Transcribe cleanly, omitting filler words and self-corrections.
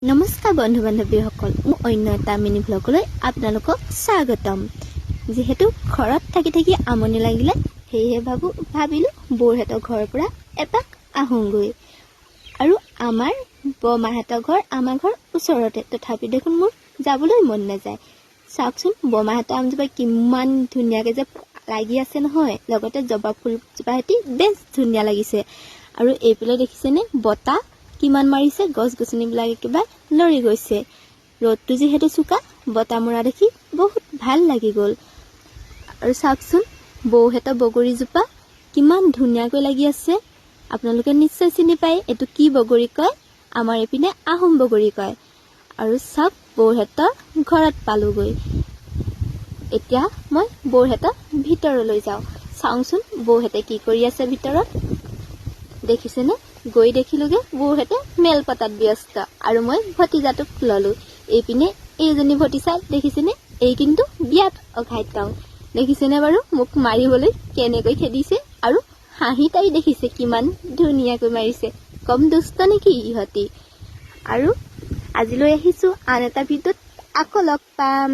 নমস্কাৰ বন্ধু বান্ধৱীসকল, মোৰ অন্য এটা মিনি ভ্লগলৈ আপোনালোকক স্বাগতম। যিহেতু ঘৰত থাকি থাকি আমনি লাগিলে, সেয়েহে ভাবিলোঁ বৌহঁতৰ ঘৰৰ পৰা এপাক আহোঁগৈ। আৰু আমাৰ বৰমাহঁতৰ ঘৰ আমাৰ ঘৰ ওচৰতে, তথাপি দেখোন মোৰ যাবলৈ মন নাযায়। চাওকচোন বৰমাহঁতৰ আমজোপা কিমান ধুনীয়াকৈ যে লাগি আছে নহয়, লগতে জবা ফুলজোপা সৈতে বেছ ধুনীয়া লাগিছে। আৰু এইফালে দেখিছেনে বতাহ কিমান মাৰিছে, গছ গছনিবিলাক একেবাৰে লৰি গৈছে। ৰ'দটো যিহেতু চোকা, বতাহ মৰা দেখি বহুত ভাল লাগি গ'ল। আৰু চাওকচোন বৌহঁতৰ বগৰীজোপা কিমান ধুনীয়াকৈ লাগি আছে। আপোনালোকে নিশ্চয় চিনি পায় এইটো কি বগৰী কয়, আমাৰ এইপিনে আহোম বগৰী কয়। আৰু চাওক বৌহঁতৰ ঘৰত পালোগৈ। এতিয়া মই বৌহঁতৰ ভিতৰলৈ যাওঁ, চাওঁচোন বৌহঁতে কি কৰি আছে ভিতৰত। দেখিছেনে, গৈ দেখিলোগে বৌহঁতে মেল পতাত ব্যস্ত, আৰু মই ভতিজাটোক ললো। এইপিনে এইজনী ভতিজা দেখিছেনে, এই কিন্তু বিয়াত অঘাইতাও। দেখিছেনে বাৰু মোক মাৰিবলৈ কেনেকৈ খেদিছে, আৰু হাঁহি তাই দেখিছে কিমান ধুনীয়াকৈ মাৰিছে। কম দুষ্ট নেকি ইহঁতি। আৰু আজিলৈ আহিছোঁ আন এটা ভিডিঅ'ত, আকৌ লগ পাম।